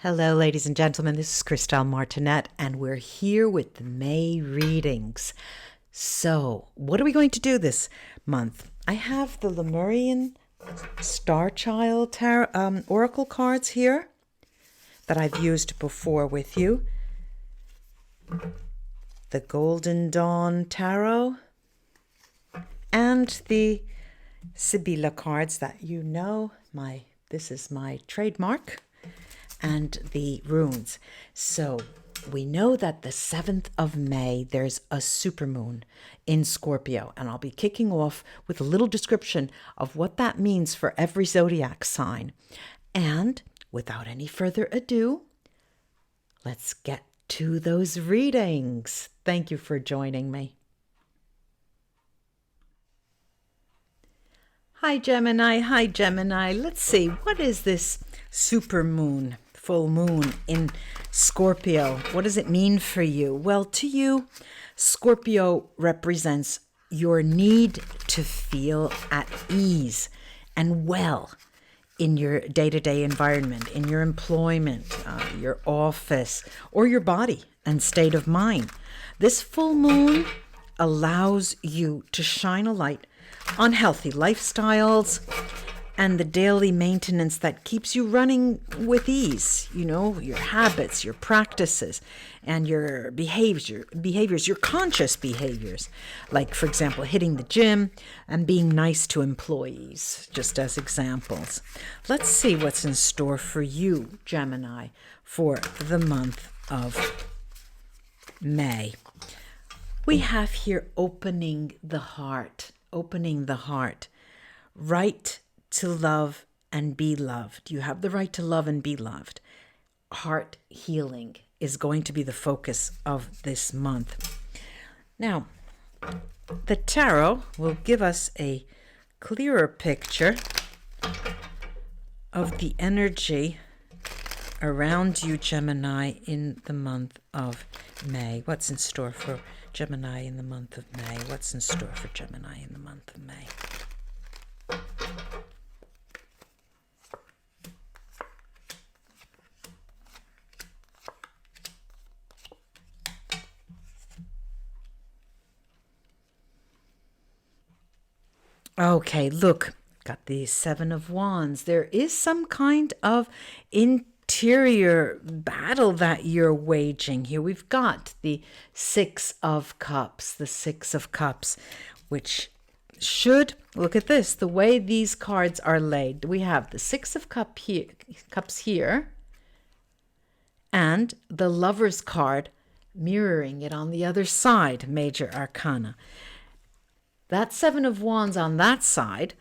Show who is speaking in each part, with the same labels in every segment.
Speaker 1: Hello, ladies and gentlemen. This is Christelle Martinette, and we're here with the May readings. So, what are we going to do this month? I have the Lemurian Star Child Oracle cards here that I've used before with you. The Golden Dawn Tarot and the Sibylla cards that you know. This is my trademark. And the runes. So we know that the 7th of May, there's a supermoon in Scorpio. And I'll be kicking off with a little description of what that means for every zodiac sign. And without any further ado, let's get to those readings. Thank you for joining me. Hi, Gemini. Hi, Gemini. Let's see. What is this supermoon? Full moon in Scorpio. What does it mean for you? Well, to you, Scorpio represents your need to feel at ease and well in your day-to-day environment, in your employment, your office, or your body and state of mind. This full moon allows you to shine a light on healthy lifestyles and the daily maintenance that keeps you running with ease, your habits, your practices, and your behaviors, your conscious behaviors, like, for example, hitting the gym and being nice to employees, just as examples. Let's see what's in store for you, Gemini, for the month of May. We have here opening the heart, right to love and be loved. You have the right to love and be loved. Heart healing is going to be the focus of this month. Now, the tarot will give us a clearer picture of the energy around you, Gemini, in the month of May. What's in store for Gemini in the month of May? What's in store for Gemini in the month of May? Okay, look, got the 7 of Wands. There is some kind of interior battle that you're waging here. We've got the 6 of Cups, which should, look at this, the way these cards are laid. We have the 6 of Cups here, and the Lover's card mirroring it on the other side, Major Arcana. That 7 of Wands on that side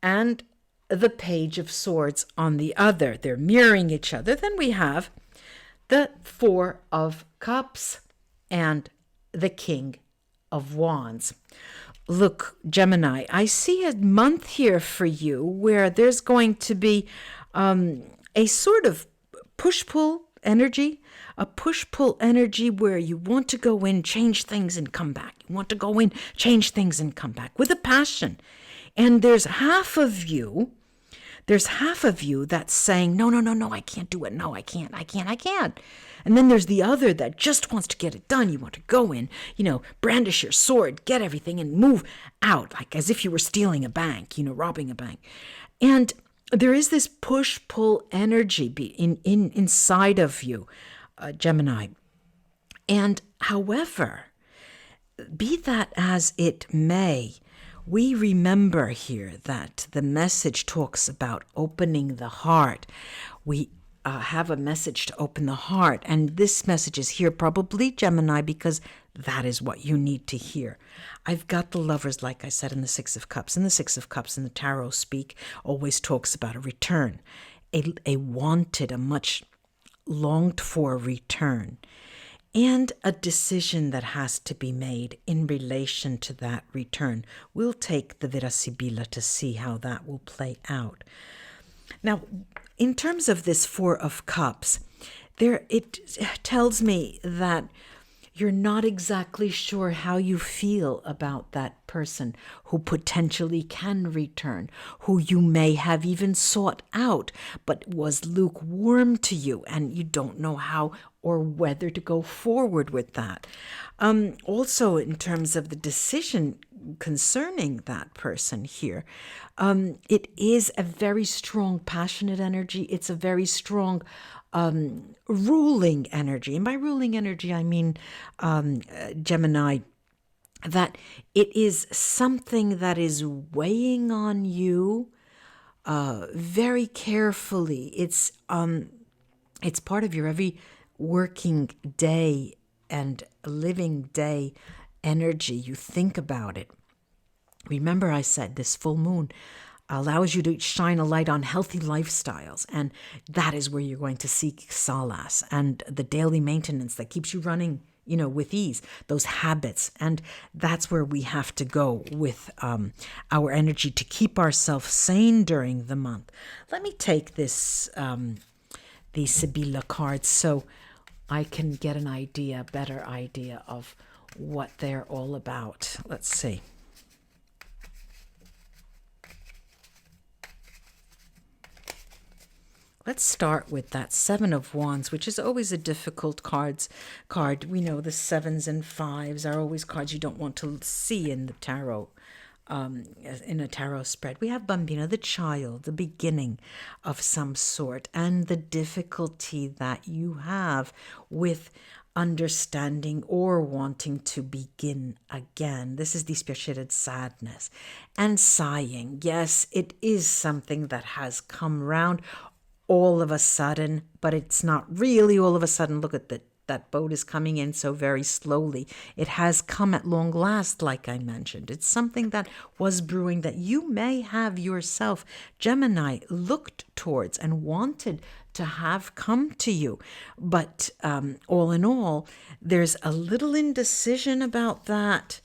Speaker 1: and the Page of Swords on the other. They're mirroring each other. Then we have the 4 of Cups and the King of Wands. Look, Gemini, I see a month here for you where there's going to be a sort of push-pull energy, where you want to go in, change things, and come back. You want to go in, change things, and come back with a passion. And there's half of you that's saying, no, I can't do it. No, I can't. And then there's the other that just wants to get it done. You want to go in, brandish your sword, get everything, and move out, like as if you were stealing a bank, robbing a bank. And there is this push-pull energy inside of you, Gemini. And however, be that as it may, we remember here that the message talks about opening the heart. We have a message to open the heart, and this message is here probably, Gemini, because that is what you need to hear. I've got the Lovers, like I said, in the 6 of Cups, and the 6 of Cups in the tarot speak always talks about a return, a wanted, a much longed for return, and a decision that has to be made in relation to that return. We'll take the Vera Sibylla to see how that will play out. Now, in terms of this 4 of Cups, it tells me that You're not exactly sure how you feel about that person who potentially can return, who you may have even sought out, but was lukewarm to you, and you don't know how or whether to go forward with that. Also, in terms of the decision concerning that person here, it is a very strong, passionate energy. It's a very strong ruling energy. And by ruling energy, I mean, Gemini, that it is something that is weighing on you very carefully. It's part of your every working day and living day energy. You think about it. Remember, I said this full moon allows you to shine a light on healthy lifestyles, and that is where you're going to seek solace and the daily maintenance that keeps you running, with ease, those habits. And that's where we have to go with our energy to keep ourselves sane during the month. Let me take this these Sibylla cards so I can get a better idea of what they're all about. Let's see. Let's start with that Seven of Wands, which is always a difficult card. We know the sevens and fives are always cards you don't want to see in the tarot, in a tarot spread. We have Bambina, the child, the beginning of some sort, and the difficulty that you have with understanding or wanting to begin again. This is dispiacere, sadness, and sighing. Yes, it is something that has come round all of a sudden, but it's not really all of a sudden. Look at that boat is coming in so very slowly. It has come at long last, like I mentioned. It's something that was brewing that you may have yourself, Gemini, looked towards and wanted to have come to you. But all in all, there's a little indecision about that.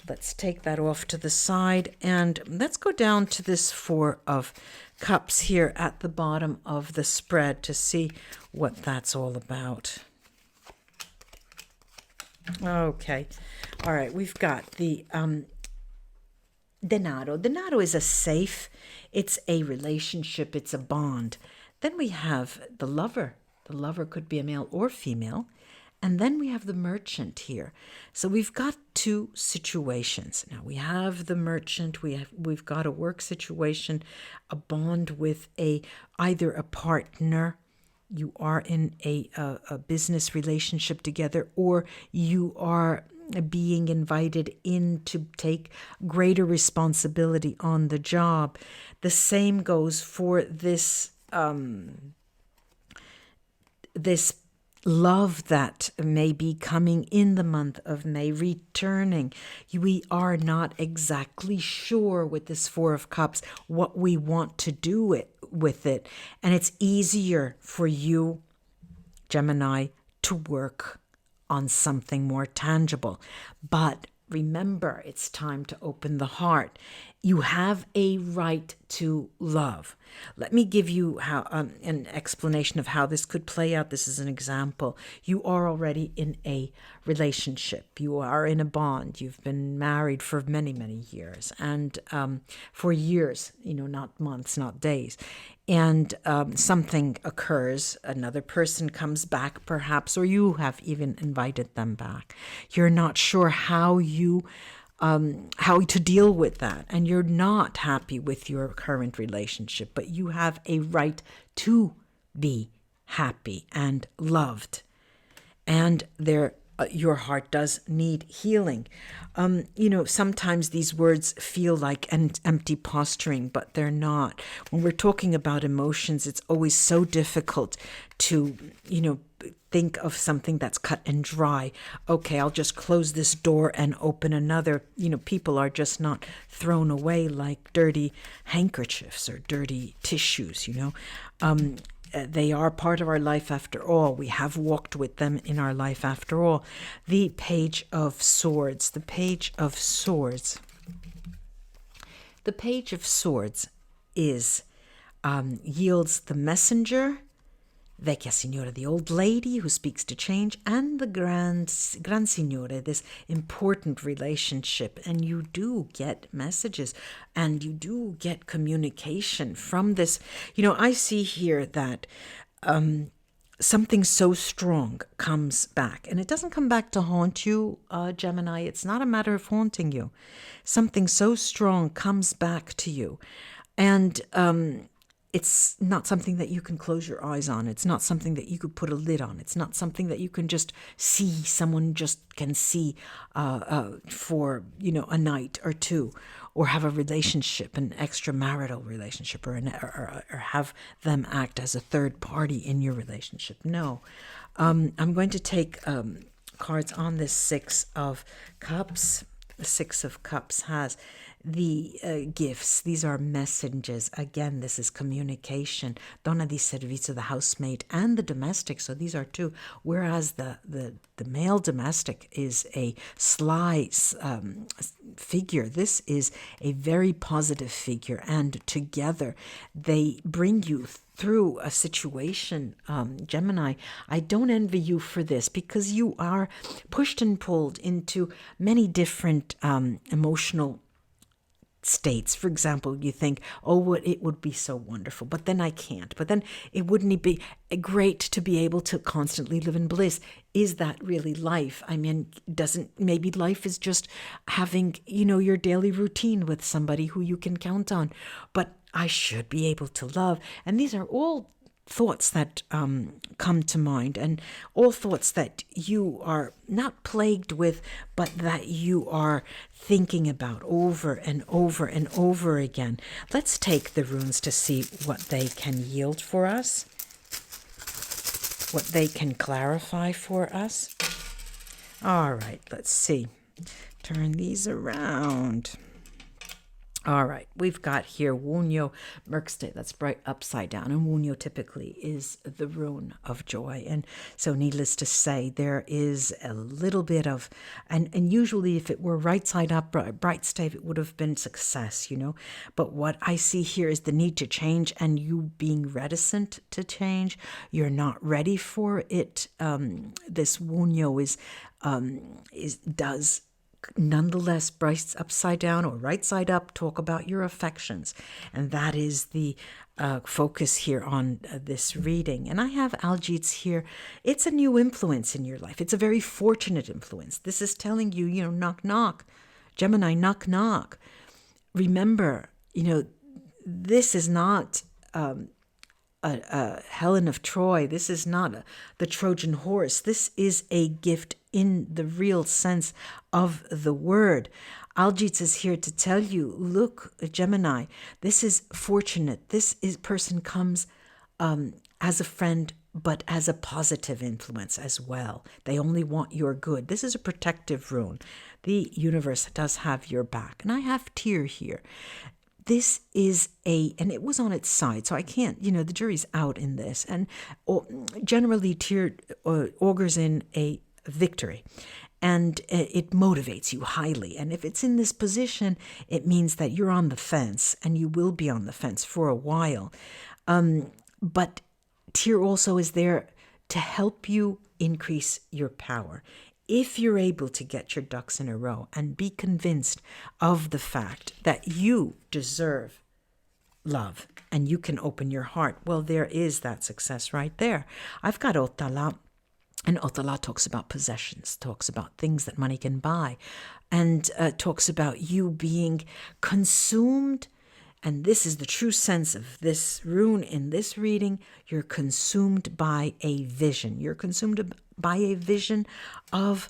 Speaker 1: Let's take that off to the side, and let's go down to this Four of Cups here at the bottom of the spread to see what that's all about. Okay. All right. We've got the denaro. Denaro is a safe. It's a relationship. It's a bond. Then we have the lover. The lover could be a male or female. And then we have the merchant here. So we've got two situations. Now we have the merchant, we've got a work situation, a bond with either a partner, you are in a business relationship together, or you are being invited in to take greater responsibility on the job. The same goes for this this love that may be coming in the month of May, returning. We are not exactly sure with this Four of Cups what we want to do with it. And it's easier for you, Gemini, to work on something more tangible. But remember, it's time to open the heart. You have a right to love. Let me give you how an explanation of how this could play out. This is an example. You are already in a relationship. You are in a bond. You've been married for many, many years. And for years, not months, not days. And something occurs. Another person comes back, perhaps, or you have even invited them back. You're not sure how to deal with that, and you're not happy with your current relationship, but you have a right to be happy and loved, and your heart does need healing. Sometimes these words feel like an empty posturing, but they're not. When we're talking about emotions, it's always so difficult to think of something that's cut and dry. Okay, I'll just close this door and open another. People are just not thrown away like dirty handkerchiefs or dirty tissues, They are part of our life after all. We have walked with them in our life after all. The Page of Swords. The Page of Swords. The Page of Swords yields the messenger Vecchia Signora, the old lady who speaks to change, and the Gran Signore, this important relationship. And you do get messages and you do get communication from this. I see here that something so strong comes back. And it doesn't come back to haunt you, Gemini. It's not a matter of haunting you. Something so strong comes back to you. And it's not something that you can close your eyes on. It's not something that you could put a lid on. It's not something that you can just see. Someone just can see for, a night or two, or have a relationship, an extramarital relationship, or have them act as a third party in your relationship. No. I'm going to take cards on this Six of Cups. The Six of Cups has the gifts. These are messages. Again, this is communication. Donna di servizio, the housemaid, and the domestic. So these are two. Whereas the male domestic is a sly figure. This is a very positive figure. And together they bring you through a situation, Gemini. I don't envy you for this, because you are pushed and pulled into many different emotional states. For example, you think, oh, it would be so wonderful, but then I can't. But then it wouldn't be great to be able to constantly live in bliss. Is that really life? I mean, maybe life is just having, your daily routine with somebody who you can count on. But I should be able to love. And these are all thoughts that come to mind, and all thoughts that you are not plagued with, but that you are thinking about over and over and over again. Let's take the runes to see what they can yield for us, what they can clarify for us. All right, let's see. Turn these around. All right, we've got here Wunyo Merkste, that's bright upside down. And Wunyo typically is the rune of joy. And so needless to say, there is a little bit of, and usually if it were right side up, bright state, it would have been success, But what I see here is the need to change, and you being reticent to change. You're not ready for it. This Wunyo does nonetheless, bright upside down or right side up, talk about your affections. And that is the focus here on this reading. And I have Algites here. It's a new influence in your life. It's a very fortunate influence. This is telling you, knock, knock. Gemini, knock, knock. Remember, this is not a Helen of Troy. This is not the Trojan horse. This is a gift in the real sense of the word. Algites is here to tell you, look, Gemini, this is fortunate. Person comes as a friend, but as a positive influence as well. They only want your good. This is a protective rune. The universe does have your back. And I have Tyr here. This is and it was on its side, so I can't, the jury's out in this. And generally, Tyr augurs in a victory, and it motivates you highly. And if it's in this position, it means that you're on the fence, and you will be on the fence for a while. But Tyr also is there to help you increase your power. If you're able to get your ducks in a row and be convinced of the fact that you deserve love and you can open your heart, well, there is that success right there. I've got Otala, and Otala talks about possessions, talks about things that money can buy, and talks about you being consumed. And this is the true sense of this rune in this reading. You're consumed by a vision. You're consumed by a vision of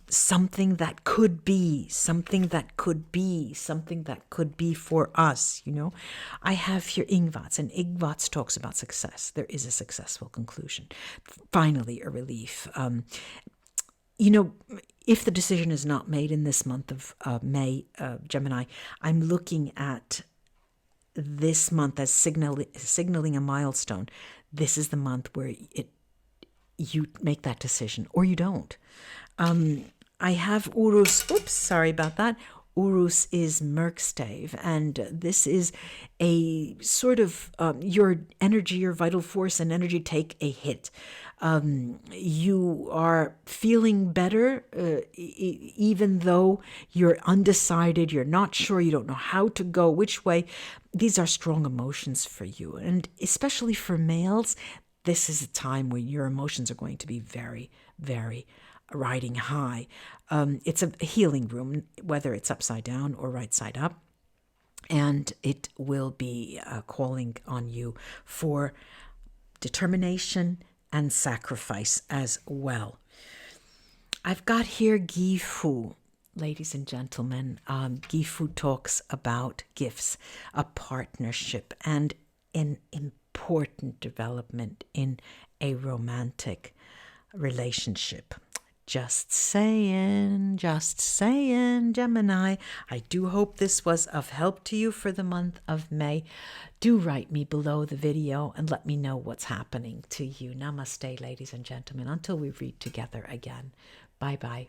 Speaker 1: something that could be, something that could be, something that could be for us, I have here Ingvats, and Ingvats talks about success. There is a successful conclusion. Finally, a relief. If the decision is not made in this month of May, Gemini, I'm looking at this month as signaling a milestone. This is the month where you make that decision, or you don't. I have Urus. Oops, sorry about that. Urus is Merkstave, and this is a sort of your energy, your vital force and energy take a hit. You are feeling better, even though you're undecided, you're not sure, you don't know how to go, which way. These are strong emotions for you, and especially for males, this is a time when your emotions are going to be very, very riding high. It's a healing room, whether it's upside down or right side up, and it will be calling on you for determination and sacrifice as well. I've got here Gifu. Ladies and gentlemen, Gifu talks about gifts, a partnership, and an important development in a romantic relationship. Just saying, Gemini. I do hope this was of help to you for the month of May. Do write me below the video and let me know what's happening to you. Namaste, ladies and gentlemen, until we read together again. Bye-bye.